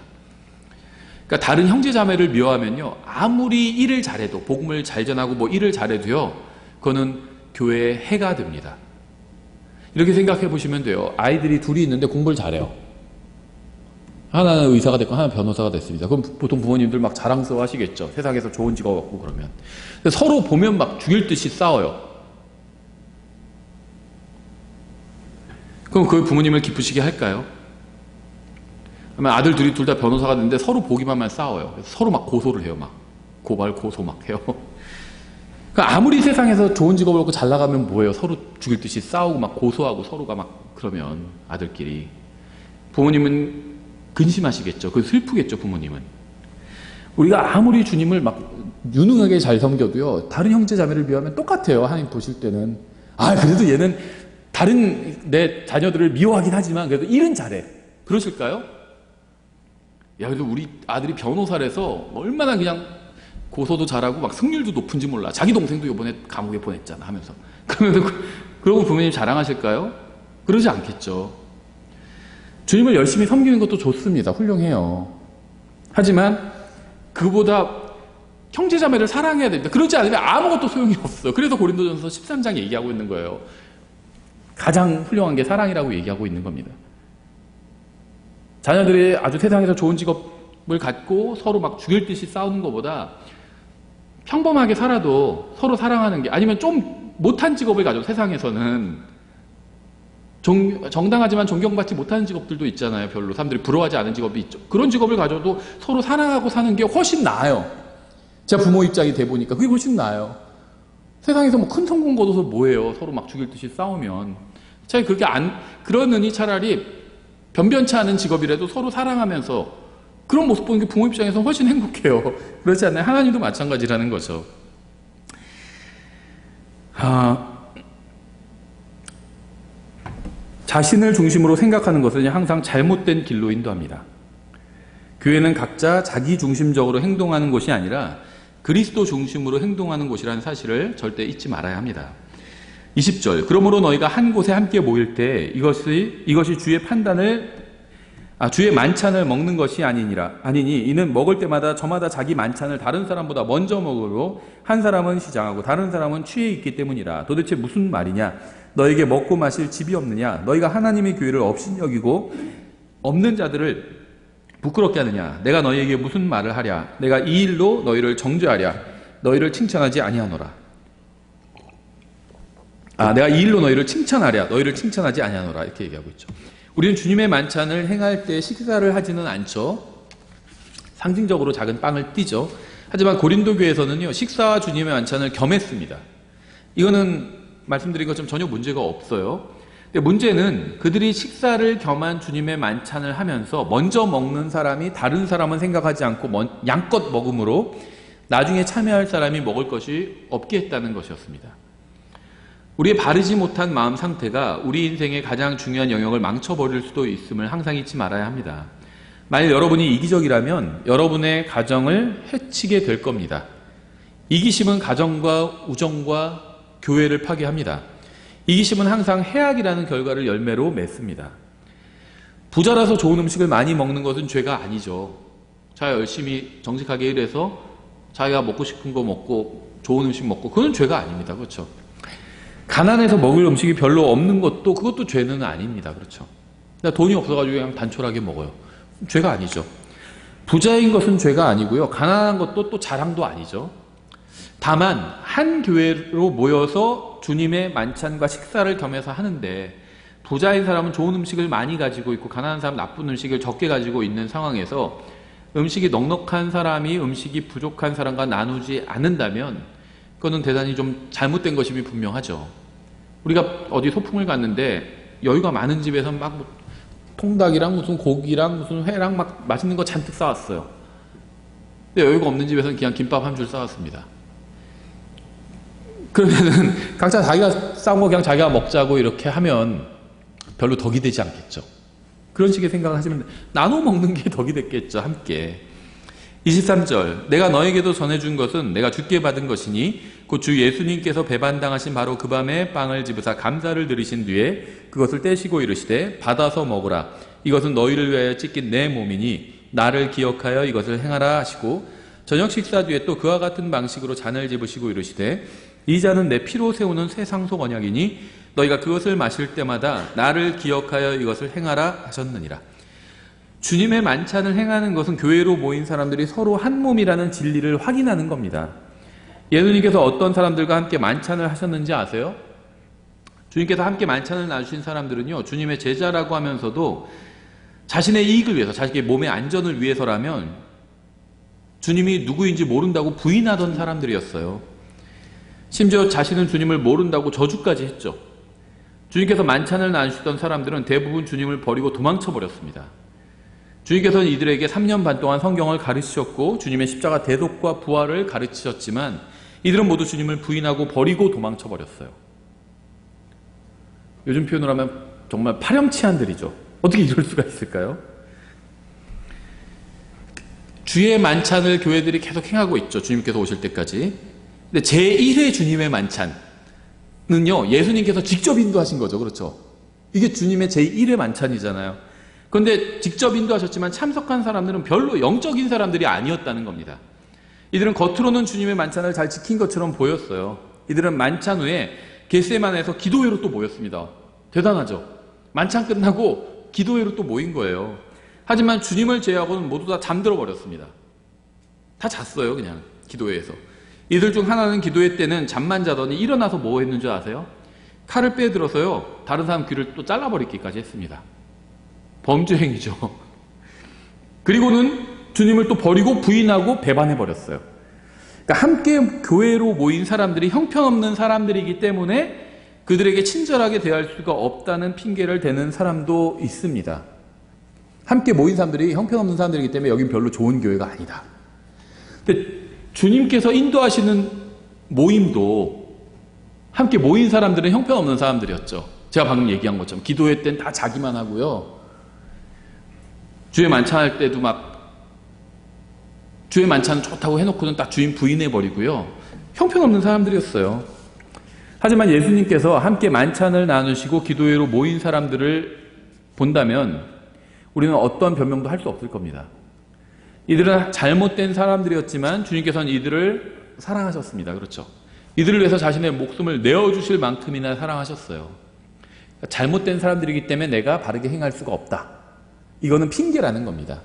그러니까 다른 형제자매를 미워하면요, 아무리 일을 잘해도, 복음을 잘 전하고 뭐 일을 잘해도요, 그거는 교회에 해가 됩니다. 이렇게 생각해 보시면 돼요. 아이들이 둘이 있는데 공부를 잘해요. 하나는 의사가 됐고 하나는 변호사가 됐습니다. 그럼 보통 부모님들 막 자랑스러워 하시겠죠. 세상에서 좋은 직업 얻고 그러면. 서로 보면 막 죽일 듯이 싸워요. 그럼 그 부모님을 기쁘시게 할까요? 그러면 아들 둘이 둘 다 변호사가 됐는데 서로 보기만 하면 싸워요. 그래서 서로 막 고소를 해요. 막 고발, 고소 막 해요. 그러니까 아무리 세상에서 좋은 직업을 얻고 잘 나가면 뭐예요? 서로 죽일 듯이 싸우고 막 고소하고 서로가 막 그러면 아들끼리. 부모님은 근심하시겠죠. 그 슬프겠죠, 부모님은. 우리가 아무리 주님을 막 유능하게 잘 섬겨도요, 다른 형제 자매를 비하면 똑같아요. 하나님 보실 때는. 아, 그래도 얘는 다른 내 자녀들을 미워하긴 하지만 그래도 일은 잘해. 그러실까요? 야, 그래도 우리 아들이 변호사라서 얼마나 그냥 고소도 잘하고 막 승률도 높은지 몰라. 자기 동생도 이번에 감옥에 보냈잖아 하면서. 그러고 부모님 자랑하실까요? 그러지 않겠죠. 주님을 열심히 섬기는 것도 좋습니다. 훌륭해요. 하지만 그보다 형제자매를 사랑해야 됩니다. 그러지 않으면 아무것도 소용이 없어요. 그래서 고린도전서 13장에 얘기하고 있는 거예요. 가장 훌륭한 게 사랑이라고 얘기하고 있는 겁니다. 자녀들이 아주 세상에서 좋은 직업을 갖고 서로 막 죽일 듯이 싸우는 것보다 평범하게 살아도 서로 사랑하는 게, 아니면 좀 못한 직업을 가지고 세상에서는 정당하지만 존경받지 못하는 직업들도 있잖아요. 별로 사람들이 부러워하지 않은 직업이 있죠. 그런 직업을 가져도 서로 사랑하고 사는 게 훨씬 나아요. 제가 부모 입장이 돼 보니까 그게 훨씬 나아요. 세상에서 뭐 큰 성공 거둬서 뭐예요? 서로 막 죽일 듯이 싸우면. 차라리 그렇게 그러느니 차라리 변변치 않은 직업이라도 서로 사랑하면서 그런 모습 보는 게 부모 입장에서 훨씬 행복해요. 그렇지 않나요? 하나님도 마찬가지라는 거죠. 자신을 중심으로 생각하는 것은 항상 잘못된 길로 인도합니다. 교회는 각자 자기 중심적으로 행동하는 곳이 아니라 그리스도 중심으로 행동하는 곳이라는 사실을 절대 잊지 말아야 합니다. 20절, 그러므로 너희가 한 곳에 함께 모일 때 이것이 주의 만찬을 먹는 것이 아니니 이는 먹을 때마다 저마다 자기 만찬을 다른 사람보다 먼저 먹으로 한 사람은 시장하고 다른 사람은 취해 있기 때문이라. 도대체 무슨 말이냐? 너에게 먹고 마실 집이 없느냐? 너희가 하나님의 교회를 업신여기고 없는 자들을 부끄럽게 하느냐? 내가 너희에게 무슨 말을 하랴? 내가 이 일로 너희를 정죄하랴? 너희를 칭찬하지 아니하노라. 내가 이 일로 너희를 칭찬하랴? 너희를 칭찬하지 아니하노라. 이렇게 얘기하고 있죠. 우리는 주님의 만찬을 행할 때 식사를 하지는 않죠. 상징적으로 작은 빵을 띄죠. 하지만 고린도 교회에서는요, 식사와 주님의 만찬을 겸했습니다. 이거는 말씀드린 것처럼 전혀 문제가 없어요. 근데 문제는 그들이 식사를 겸한 주님의 만찬을 하면서 먼저 먹는 사람이 다른 사람은 생각하지 않고 양껏 먹음으로 나중에 참여할 사람이 먹을 것이 없게 했다는 것이었습니다. 우리의 바르지 못한 마음 상태가 우리 인생의 가장 중요한 영역을 망쳐버릴 수도 있음을 항상 잊지 말아야 합니다. 만약 여러분이 이기적이라면 여러분의 가정을 해치게 될 겁니다. 이기심은 가정과 우정과 교회를 파괴합니다. 이기심은 항상 해악이라는 결과를 열매로 맺습니다. 부자라서 좋은 음식을 많이 먹는 것은 죄가 아니죠. 자기가 열심히 정직하게 일해서 자기가 먹고 싶은 거 먹고 좋은 음식 먹고, 그건 죄가 아닙니다. 그렇죠? 가난해서 먹을 음식이 별로 없는 것도, 그것도 죄는 아닙니다. 그렇죠? 돈이 없어가지고 그냥 단촐하게 먹어요. 죄가 아니죠. 부자인 것은 죄가 아니고요. 가난한 것도 또 자랑도 아니죠. 다만 한 교회로 모여서 주님의 만찬과 식사를 겸해서 하는데, 부자인 사람은 좋은 음식을 많이 가지고 있고 가난한 사람은 나쁜 음식을 적게 가지고 있는 상황에서 음식이 넉넉한 사람이 음식이 부족한 사람과 나누지 않는다면 그거는 대단히 좀 잘못된 것임이 분명하죠. 우리가 어디 소풍을 갔는데 여유가 많은 집에서 막 통닭이랑 무슨 고기랑 무슨 회랑 막 맛있는 거 잔뜩 싸왔어요. 근데 여유가 없는 집에서는 그냥 김밥 한 줄 싸왔습니다. 그러면은 각자 자기가 싸운 거 그냥 자기가 먹자고 이렇게 하면 별로 덕이 되지 않겠죠. 그런 식의 생각을 하시면 나눠 먹는 게 덕이 됐겠죠. 함께. 23절, 내가 너에게도 전해준 것은 내가 주께 받은 것이니 곧 주 예수님께서 배반당하신 바로 그 밤에 빵을 집으사 감사를 드리신 뒤에 그것을 떼시고 이르시되 받아서 먹으라. 이것은 너희를 위하여 찢긴 내 몸이니 나를 기억하여 이것을 행하라 하시고, 저녁 식사 뒤에 또 그와 같은 방식으로 잔을 집으시고 이르시되 이 잔은 내 피로 세우는 새 상속 언약이니 너희가 그것을 마실 때마다 나를 기억하여 이것을 행하라 하셨느니라. 주님의 만찬을 행하는 것은 교회로 모인 사람들이 서로 한 몸이라는 진리를 확인하는 겁니다. 예수님께서 어떤 사람들과 함께 만찬을 하셨는지 아세요? 주님께서 함께 만찬을 나누신 사람들은요, 주님의 제자라고 하면서도 자신의 이익을 위해서, 자신의 몸의 안전을 위해서라면 주님이 누구인지 모른다고 부인하던 사람들이었어요. 심지어 자신은 주님을 모른다고 저주까지 했죠. 주님께서 만찬을 나누시던 사람들은 대부분 주님을 버리고 도망쳐 버렸습니다. 주님께서는 이들에게 3년 반 동안 성경을 가르치셨고 주님의 십자가 대속과 부활을 가르치셨지만 이들은 모두 주님을 부인하고 버리고 도망쳐 버렸어요. 요즘 표현으로 하면 정말 파렴치한들이죠. 어떻게 이럴 수가 있을까요? 주의 만찬을 교회들이 계속 행하고 있죠. 주님께서 오실 때까지. 근데 제1회 주님의 만찬은요, 예수님께서 직접 인도하신 거죠. 그렇죠? 이게 주님의 제1회 만찬이잖아요. 그런데 직접 인도하셨지만 참석한 사람들은 별로 영적인 사람들이 아니었다는 겁니다. 이들은 겉으로는 주님의 만찬을 잘 지킨 것처럼 보였어요. 이들은 만찬 후에 겟세마네에서 기도회로 또 모였습니다. 대단하죠? 만찬 끝나고 기도회로 또 모인 거예요. 하지만 주님을 제외하고는 모두 다 잠들어 버렸습니다. 다 잤어요, 그냥 기도회에서. 이들 중 하나는 기도회 때는 잠만 자더니 일어나서 뭐 했는 줄 아세요? 칼을 빼들어서요, 다른 사람 귀를 또 잘라버리기까지 했습니다. 범죄 행위죠. 그리고는 주님을 또 버리고 부인하고 배반해버렸어요. 그러니까 함께 교회로 모인 사람들이 형편없는 사람들이기 때문에 그들에게 친절하게 대할 수가 없다는 핑계를 대는 사람도 있습니다. 함께 모인 사람들이 형편없는 사람들이기 때문에 여긴 별로 좋은 교회가 아니다. 근데 주님께서 인도하시는 모임도 함께 모인 사람들은 형편없는 사람들이었죠. 제가 방금 얘기한 것처럼 기도회 땐 다 자기만 하고요. 주의 만찬할 때도 막 주의 만찬 좋다고 해놓고는 딱 주인 부인해버리고요. 형편없는 사람들이었어요. 하지만 예수님께서 함께 만찬을 나누시고 기도회로 모인 사람들을 본다면 우리는 어떤 변명도 할 수 없을 겁니다. 이들은 잘못된 사람들이었지만 주님께서는 이들을 사랑하셨습니다. 그렇죠? 이들을 위해서 자신의 목숨을 내어주실 만큼이나 사랑하셨어요. 잘못된 사람들이기 때문에 내가 바르게 행할 수가 없다. 이거는 핑계라는 겁니다.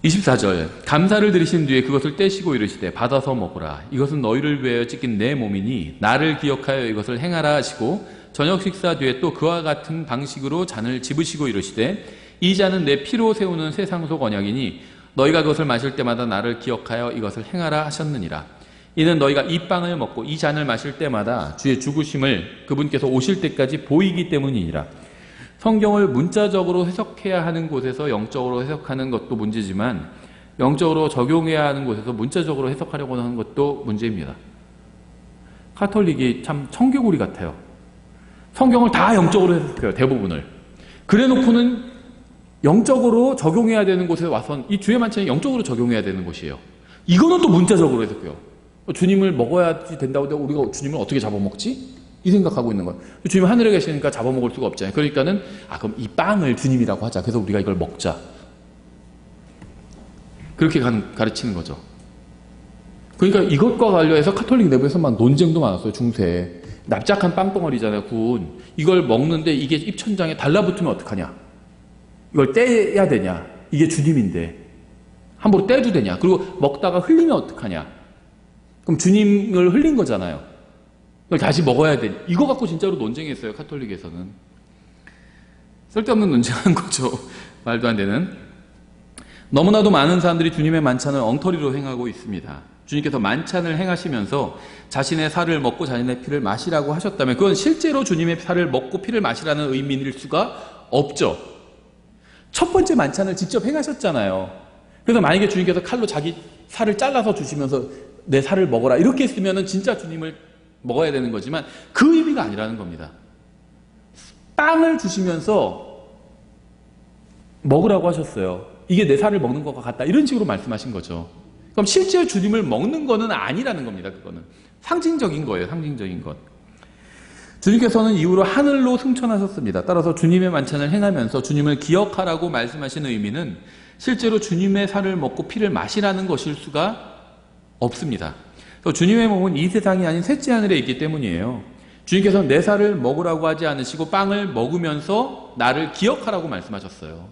24절 감사를 드리신 뒤에 그것을 떼시고 이르시되 받아서 먹으라. 이것은 너희를 위하여 찢긴 내 몸이니 나를 기억하여 이것을 행하라 하시고 저녁 식사 뒤에 또 그와 같은 방식으로 잔을 집으시고 이르시되 이 잔은 내 피로 세우는 새 상속 언약이니 너희가 그것을 마실 때마다 나를 기억하여 이것을 행하라 하셨느니라. 이는 너희가 이 빵을 먹고 이 잔을 마실 때마다 주의 죽으심을 그분께서 오실 때까지 보이기 때문이니라. 성경을 문자적으로 해석해야 하는 곳에서 영적으로 해석하는 것도 문제지만 영적으로 적용해야 하는 곳에서 문자적으로 해석하려고 하는 것도 문제입니다. 카톨릭이 참 청개구리 같아요. 성경을 다 영적으로 해석해요. 대부분을. 그래놓고는 영적으로 적용해야 되는 곳에 와서 이 주의 만찬이 영적으로 적용해야 되는 곳이에요. 이거는 또 문자적으로 해석해요. 주님을 먹어야지 된다고 해도 우리가 주님을 어떻게 잡아먹지? 이 생각하고 있는 거예요. 주님 하늘에 계시니까 잡아먹을 수가 없잖아요. 그러니까는 그럼 이 빵을 주님이라고 하자. 그래서 우리가 이걸 먹자. 그렇게 가르치는 거죠. 그러니까 이것과 관련해서 카톨릭 내부에서 막 논쟁도 많았어요. 중세에. 납작한 빵덩어리잖아요. 군. 이걸 먹는데 이게 입천장에 달라붙으면 어떡하냐. 이걸 떼야 되냐. 이게 주님인데. 함부로 떼도 되냐. 그리고 먹다가 흘리면 어떡하냐. 그럼 주님을 흘린 거잖아요. 이걸 다시 먹어야 돼. 이거 갖고 진짜로 논쟁했어요. 카톨릭에서는. 쓸데없는 논쟁한 거죠. 말도 안 되는. 너무나도 많은 사람들이 주님의 만찬을 엉터리로 행하고 있습니다. 주님께서 만찬을 행하시면서 자신의 살을 먹고 자신의 피를 마시라고 하셨다면 그건 실제로 주님의 살을 먹고 피를 마시라는 의미일 수가 없죠. 첫 번째 만찬을 직접 행하셨잖아요. 그래서 만약에 주님께서 칼로 자기 살을 잘라서 주시면서 내 살을 먹어라 이렇게 했으면 진짜 주님을 먹어야 되는 거지만 그 의미가 아니라는 겁니다. 빵을 주시면서 먹으라고 하셨어요. 이게 내 살을 먹는 것과 같다. 이런 식으로 말씀하신 거죠. 그럼 실제 주님을 먹는 거는 아니라는 겁니다. 그거는 상징적인 거예요. 상징적인 것. 주님께서는 이후로 하늘로 승천하셨습니다. 따라서 주님의 만찬을 행하면서 주님을 기억하라고 말씀하시는 의미는 실제로 주님의 살을 먹고 피를 마시라는 것일 수가 없습니다. 주님의 몸은 이 세상이 아닌 셋째 하늘에 있기 때문이에요. 주님께서는 내 살을 먹으라고 하지 않으시고 빵을 먹으면서 나를 기억하라고 말씀하셨어요.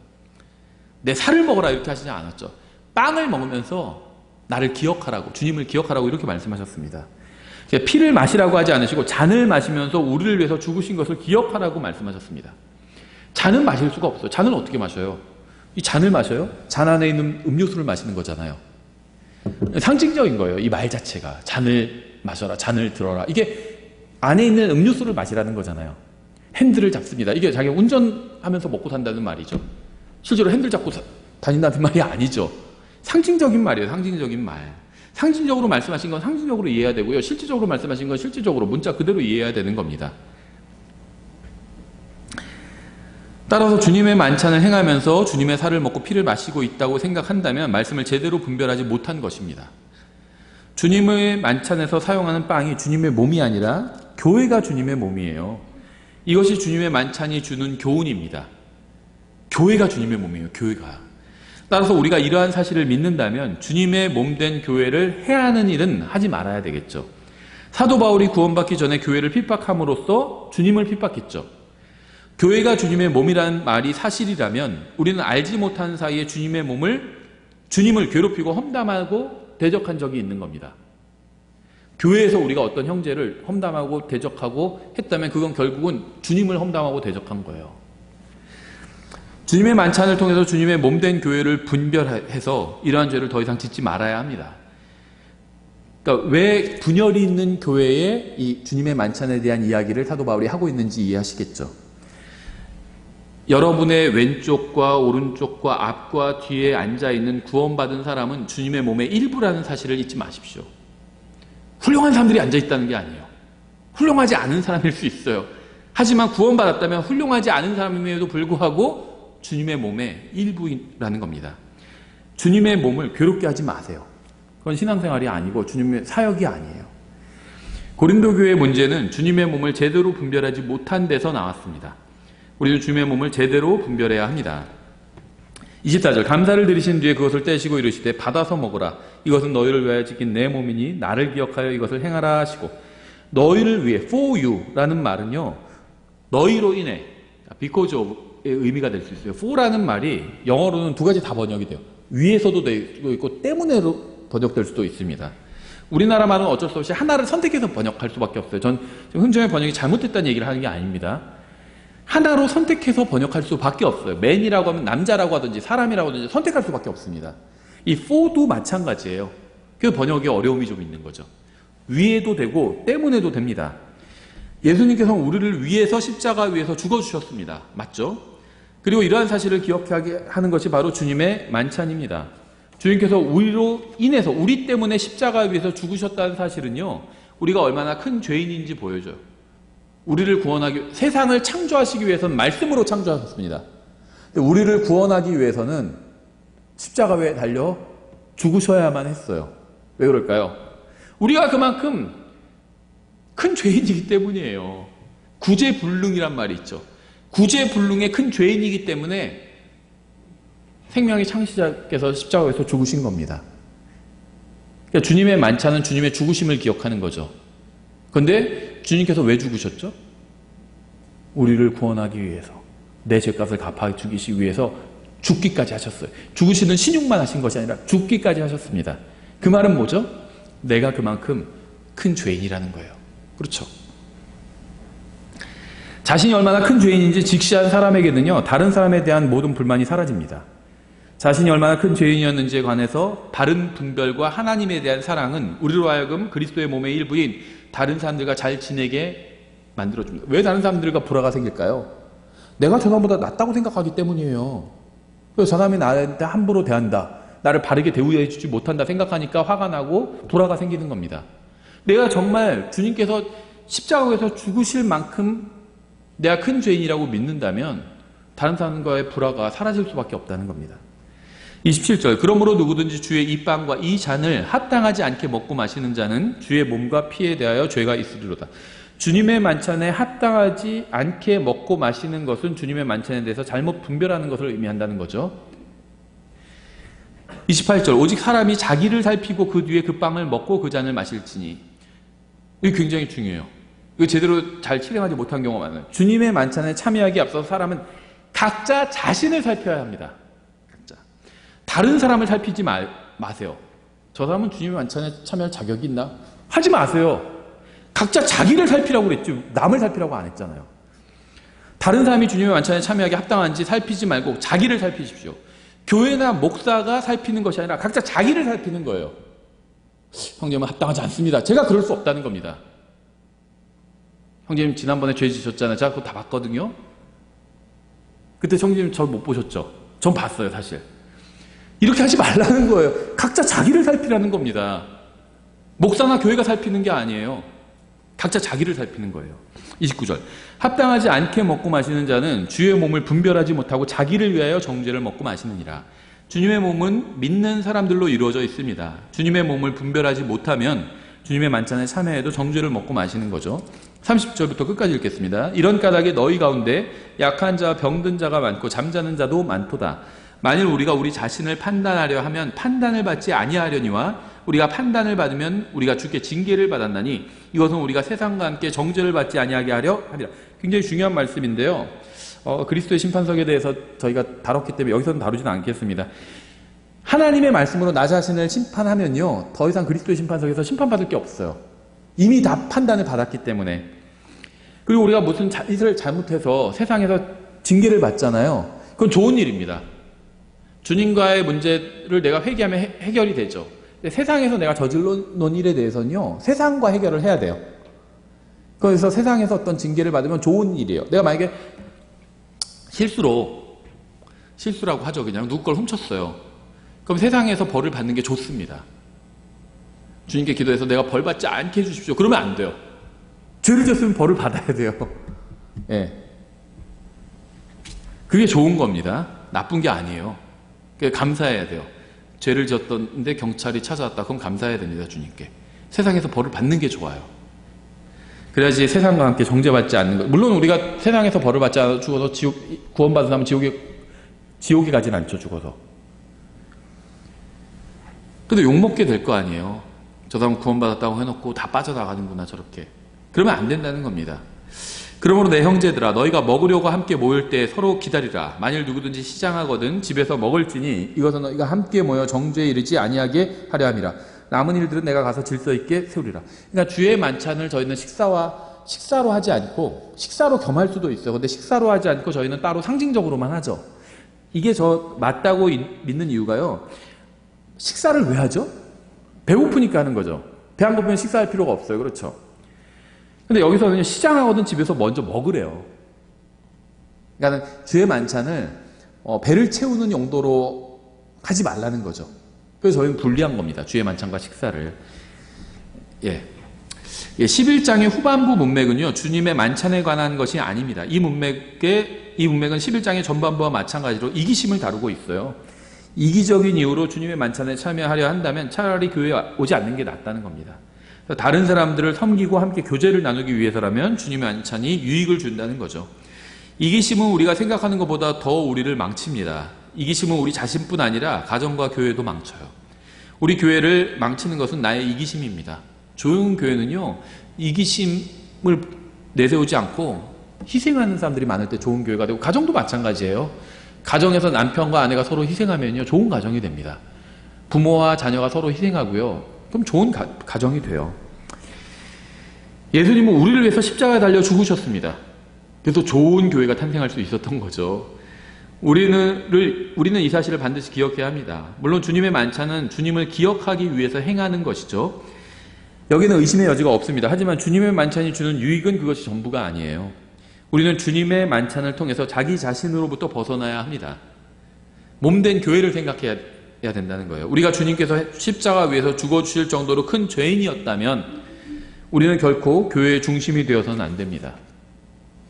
내 살을 먹으라 이렇게 하시지 않았죠. 빵을 먹으면서 나를 기억하라고, 주님을 기억하라고 이렇게 말씀하셨습니다. 피를 마시라고 하지 않으시고 잔을 마시면서 우리를 위해서 죽으신 것을 기억하라고 말씀하셨습니다. 잔은 마실 수가 없어요. 잔을 어떻게 마셔요? 이 잔을 마셔요? 잔 안에 있는 음료수를 마시는 거잖아요. 상징적인 거예요. 이 말 자체가. 잔을 마셔라, 잔을 들어라. 이게 안에 있는 음료수를 마시라는 거잖아요. 핸들을 잡습니다. 이게 자기가 운전하면서 먹고 산다는 말이죠. 실제로 핸들 잡고 다닌다는 말이 아니죠. 상징적인 말이에요. 상징적인 말. 상징적으로 말씀하신 건 상징적으로 이해해야 되고요. 실질적으로 말씀하신 건 실질적으로 문자 그대로 이해해야 되는 겁니다. 따라서 주님의 만찬을 행하면서 주님의 살을 먹고 피를 마시고 있다고 생각한다면 말씀을 제대로 분별하지 못한 것입니다. 주님의 만찬에서 사용하는 빵이 주님의 몸이 아니라 교회가 주님의 몸이에요. 이것이 주님의 만찬이 주는 교훈입니다. 교회가 주님의 몸이에요. 교회가. 따라서 우리가 이러한 사실을 믿는다면 주님의 몸된 교회를 해야 하는 일은 하지 말아야 되겠죠. 사도 바울이 구원받기 전에 교회를 핍박함으로써 주님을 핍박했죠. 교회가 주님의 몸이라는 말이 사실이라면 우리는 알지 못하는 사이에 주님을 괴롭히고 험담하고 대적한 적이 있는 겁니다. 교회에서 우리가 어떤 형제를 험담하고 대적하고 했다면 그건 결국은 주님을 험담하고 대적한 거예요. 주님의 만찬을 통해서 주님의 몸된 교회를 분별해서 이러한 죄를 더 이상 짓지 말아야 합니다. 그러니까 왜 분열이 있는 교회에 이 주님의 만찬에 대한 이야기를 사도 바울이 하고 있는지 이해하시겠죠. 여러분의 왼쪽과 오른쪽과 앞과 뒤에 앉아있는 구원받은 사람은 주님의 몸의 일부라는 사실을 잊지 마십시오. 훌륭한 사람들이 앉아있다는 게 아니에요. 훌륭하지 않은 사람일 수 있어요. 하지만 구원받았다면 훌륭하지 않은 사람임에도 불구하고 주님의 몸의 일부라는 겁니다. 주님의 몸을 괴롭게 하지 마세요. 그건 신앙생활이 아니고 주님의 사역이 아니에요. 고린도 교회의 문제는 주님의 몸을 제대로 분별하지 못한 데서 나왔습니다. 우리는 주님의 몸을 제대로 분별해야 합니다. 24절 감사를 드리신 뒤에 그것을 떼시고 이르시되 받아서 먹으라. 이것은 너희를 위하여 지킨 내 몸이니 나를 기억하여 이것을 행하라 하시고 너희를 위해 for you라는 말은요. 너희로 인해 because of의 의미가 될 수 있어요. for라는 말이 영어로는 두 가지 다 번역이 돼요. 위에서도 되고 있고 때문에로 번역될 수도 있습니다. 우리나라 말은 어쩔 수 없이 하나를 선택해서 번역할 수밖에 없어요. 전 흥정의 번역이 잘못됐다는 얘기를 하는 게 아닙니다. 하나로 선택해서 번역할 수밖에 없어요. man이라고 하면 남자라고 하든지 사람이라고 하든지 선택할 수밖에 없습니다. 이 for도 마찬가지예요. 그 번역에 어려움이 좀 있는 거죠. 위에도 되고 때문에도 됩니다. 예수님께서 우리를 위해서 십자가 위에서 죽어주셨습니다. 맞죠? 그리고 이러한 사실을 기억하게 하는 것이 바로 주님의 만찬입니다. 주님께서 우리로 인해서 우리 때문에 십자가 위에서 죽으셨다는 사실은요. 우리가 얼마나 큰 죄인인지 보여줘요. 우리를 구원하기 세상을 창조하시기 위해서는 말씀으로 창조하셨습니다. 우리를 구원하기 위해서는 십자가에 달려 죽으셔야만 했어요. 왜 그럴까요? 우리가 그만큼 큰 죄인이기 때문이에요. 구제불능이란 말이 있죠. 구제불능의 큰 죄인이기 때문에 생명의 창시자께서 십자가에서 죽으신 겁니다. 그러니까 주님의 만찬은 주님의 죽으심을 기억하는 거죠. 그런데 주님께서 왜 죽으셨죠? 우리를 구원하기 위해서, 내 죄값을 갚아 주기 위해서 죽기까지 하셨어요. 죽으시는 신용만 하신 것이 아니라 죽기까지 하셨습니다. 그 말은 뭐죠? 내가 그만큼 큰 죄인이라는 거예요. 그렇죠? 자신이 얼마나 큰 죄인인지 직시한 사람에게는요, 다른 사람에 대한 모든 불만이 사라집니다. 자신이 얼마나 큰 죄인이었는지에 관해서 바른 분별과 하나님에 대한 사랑은 우리로 하여금 그리스도의 몸의 일부인 다른 사람들과 잘 지내게 만들어줍니다. 왜 다른 사람들과 불화가 생길까요? 내가 저 사람보다 낫다고 생각하기 때문이에요. 그래서 저 사람이 나한테 함부로 대한다, 나를 바르게 대우해주지 못한다 생각하니까 화가 나고 불화가 생기는 겁니다. 내가 정말 주님께서 십자가에서 죽으실 만큼 내가 큰 죄인이라고 믿는다면 다른 사람과의 불화가 사라질 수밖에 없다는 겁니다. 27절 그러므로 누구든지 주의 이 빵과 이 잔을 합당하지 않게 먹고 마시는 자는 주의 몸과 피에 대하여 죄가 있으리로다. 주님의 만찬에 합당하지 않게 먹고 마시는 것은 주님의 만찬에 대해서 잘못 분별하는 것을 의미한다는 거죠. 28절 오직 사람이 자기를 살피고 그 뒤에 그 빵을 먹고 그 잔을 마실지니. 이게 굉장히 중요해요. 이거 제대로 잘 실행하지 못한 경우가 많아요. 주님의 만찬에 참여하기에 앞서서 사람은 각자 자신을 살펴야 합니다. 다른 사람을 살피지 마세요. 저 사람은 주님의 만찬에 참여할 자격이 있나? 하지 마세요. 각자 자기를 살피라고 그랬죠. 남을 살피라고 안 했잖아요. 다른 사람이 주님의 만찬에 참여하기 합당한지 살피지 말고 자기를 살피십시오. 교회나 목사가 살피는 것이 아니라 각자 자기를 살피는 거예요. 형제님은 합당하지 않습니다. 제가 그럴 수 없다는 겁니다. 형제님 지난번에 죄 지셨잖아요. 제가 그거 다 봤거든요. 그때 형제님 저 못 보셨죠? 전 봤어요, 사실. 이렇게 하지 말라는 거예요. 각자 자기를 살피라는 겁니다. 목사나 교회가 살피는 게 아니에요. 각자 자기를 살피는 거예요. 29절 합당하지 않게 먹고 마시는 자는 주의 몸을 분별하지 못하고 자기를 위하여 정죄를 먹고 마시느니라. 주님의 몸은 믿는 사람들로 이루어져 있습니다. 주님의 몸을 분별하지 못하면 주님의 만찬에 참여해도 정죄를 먹고 마시는 거죠. 30절부터 끝까지 읽겠습니다. 이런 까닭에 너희 가운데 약한 자와 병든 자가 많고 잠자는 자도 많도다. 만일 우리가 우리 자신을 판단하려 하면 판단을 받지 아니하려니와 우리가 판단을 받으면 우리가 주께 징계를 받았나니 이것은 우리가 세상과 함께 정죄를 받지 아니하게 하려 함이라. 굉장히 중요한 말씀인데요. 그리스도의 심판석에 대해서 저희가 다뤘기 때문에 여기서는 다루지는 않겠습니다. 하나님의 말씀으로 나 자신을 심판하면요, 더 이상 그리스도의 심판석에서 심판받을 게 없어요. 이미 다 판단을 받았기 때문에. 그리고 우리가 무슨 짓을 잘못해서 세상에서 징계를 받잖아요. 그건 좋은 일입니다. 주님과의 문제를 내가 회개하면 해결이 되죠. 근데 세상에서 내가 저질러 놓은 일에 대해서는요, 세상과 해결을 해야 돼요. 그래서 세상에서 어떤 징계를 받으면 좋은 일이에요. 내가 만약에 실수라고 하죠. 그냥 누구 걸 훔쳤어요. 그럼 세상에서 벌을 받는 게 좋습니다. 주님께 기도해서 내가 벌 받지 않게 해주십시오. 그러면 안 돼요. 죄를 졌으면 벌을 받아야 돼요. 예. 그게 좋은 겁니다. 나쁜 게 아니에요. 감사해야 돼요. 죄를 지었던데 경찰이 찾아왔다. 그럼 감사해야 됩니다. 주님께. 세상에서 벌을 받는 게 좋아요. 그래야지 세상과 함께 정죄받지 않는 것. 물론 우리가 세상에서 벌을 받지 않아 죽어서 구원받은 사람은 지옥에 가진 않죠. 죽어서. 근데 욕먹게 될 거 아니에요. 저 사람 구원받았다고 해놓고 다 빠져나가는구나 저렇게. 그러면 안 된다는 겁니다. 그러므로 내 형제들아 너희가 먹으려고 함께 모일 때 서로 기다리라. 만일 누구든지 시장하거든 집에서 먹을지니 이것은 너희가 함께 모여 정죄에 이르지 아니하게 하려 함이라. 남은 일들은 내가 가서 질서 있게 세우리라. 그러니까 주의 만찬을 저희는 식사로 하지 않고, 식사로 겸할 수도 있어요. 근데 식사로 하지 않고 저희는 따로 상징적으로만 하죠. 이게 맞다고 믿는 이유가요, 식사를 왜 하죠? 배고프니까 하는 거죠. 배 안 고프면 식사할 필요가 없어요. 그렇죠? 근데 여기서 그냥 시장하거든 집에서 먼저 먹으래요. 그러니까 주의 만찬을 배를 채우는 용도로 하지 말라는 거죠. 그래서 저희는 분리한 겁니다. 주의 만찬과 식사를. 예. 11장의 후반부 문맥은요, 주님의 만찬에 관한 것이 아닙니다. 이 문맥은 11장의 전반부와 마찬가지로 이기심을 다루고 있어요. 이기적인 이유로 주님의 만찬에 참여하려 한다면 차라리 교회에 오지 않는 게 낫다는 겁니다. 다른 사람들을 섬기고 함께 교제를 나누기 위해서라면 주님의 만찬이 유익을 준다는 거죠. 이기심은 우리가 생각하는 것보다 더 우리를 망칩니다. 이기심은 우리 자신뿐 아니라 가정과 교회도 망쳐요. 우리 교회를 망치는 것은 나의 이기심입니다. 좋은 교회는요, 이기심을 내세우지 않고 희생하는 사람들이 많을 때 좋은 교회가 되고, 가정도 마찬가지예요. 가정에서 남편과 아내가 서로 희생하면요, 좋은 가정이 됩니다. 부모와 자녀가 서로 희생하고요, 그럼 좋은 가정이 돼요. 예수님은 우리를 위해서 십자가에 달려 죽으셨습니다. 그래서 좋은 교회가 탄생할 수 있었던 거죠. 우리는 이 사실을 반드시 기억해야 합니다. 물론 주님의 만찬은 주님을 기억하기 위해서 행하는 것이죠. 여기는 의심의 여지가 없습니다. 하지만 주님의 만찬이 주는 유익은 그것이 전부가 아니에요. 우리는 주님의 만찬을 통해서 자기 자신으로부터 벗어나야 합니다. 몸된 교회를 생각해야 된다는 거예요. 우리가 주님께서 십자가 위에서 죽어주실 정도로 큰 죄인이었다면 우리는 결코 교회의 중심이 되어서는 안 됩니다.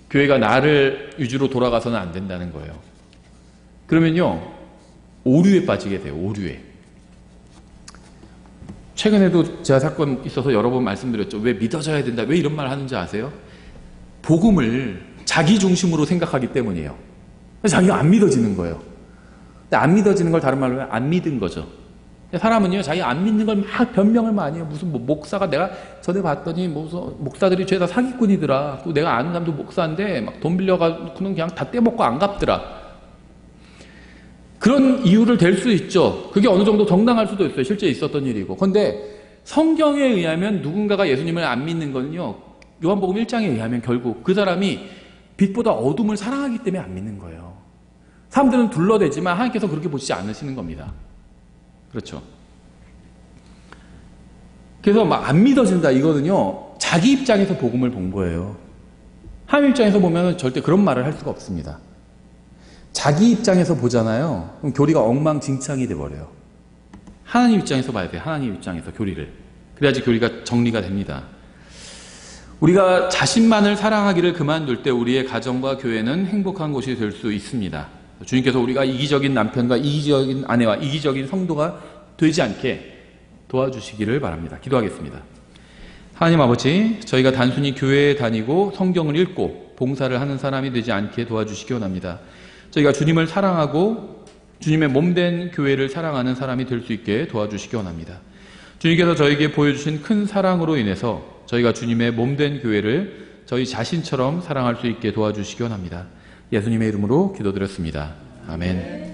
교회가 나를 위주로 돌아가서는 안 된다는 거예요. 그러면요, 오류에 빠지게 돼요. 오류에. 최근에도 제가 사건 있어서 여러 번 말씀드렸죠. 왜 믿어져야 된다, 왜 이런 말 하는지 아세요? 복음을 자기 중심으로 생각하기 때문이에요. 자기가 안 믿어지는 거예요. 근데 안 믿어지는 걸 다른 말로 하면 안 믿은 거죠. 사람은요, 자기 안 믿는 걸 막 변명을 많이 해요. 무슨 목사가, 내가 전에 봤더니 무슨 목사들이 죄다 사기꾼이더라. 또 내가 아는 사람도 목사인데 막 돈 빌려가지고 그냥 다 떼먹고 안 갚더라. 그런 이유를 댈 수 있죠. 그게 어느 정도 정당할 수도 있어요. 실제 있었던 일이고. 그런데 성경에 의하면 누군가가 예수님을 안 믿는 건요, 요한복음 1장에 의하면 결국 그 사람이 빛보다 어둠을 사랑하기 때문에 안 믿는 거예요. 사람들은 둘러대지만 하나님께서 그렇게 보시지 않으시는 겁니다. 그렇죠. 그래서 막 안 믿어진다 이거는요, 자기 입장에서 복음을 본 거예요. 하나님 입장에서 보면 절대 그런 말을 할 수가 없습니다. 자기 입장에서 보잖아요. 그럼 교리가 엉망진창이 돼버려요. 하나님 입장에서 봐야 돼요. 하나님 입장에서 교리를. 그래야지 교리가 정리가 됩니다. 우리가 자신만을 사랑하기를 그만둘 때 우리의 가정과 교회는 행복한 곳이 될 수 있습니다. 주님께서 우리가 이기적인 남편과 이기적인 아내와 이기적인 성도가 되지 않게 도와주시기를 바랍니다. 기도하겠습니다. 하나님 아버지, 저희가 단순히 교회에 다니고 성경을 읽고 봉사를 하는 사람이 되지 않게 도와주시기 원합니다. 저희가 주님을 사랑하고 주님의 몸된 교회를 사랑하는 사람이 될 수 있게 도와주시기 원합니다. 주님께서 저에게 보여주신 큰 사랑으로 인해서 저희가 주님의 몸된 교회를 저희 자신처럼 사랑할 수 있게 도와주시기 원합니다. 예수님의 이름으로 기도드렸습니다. 아멘.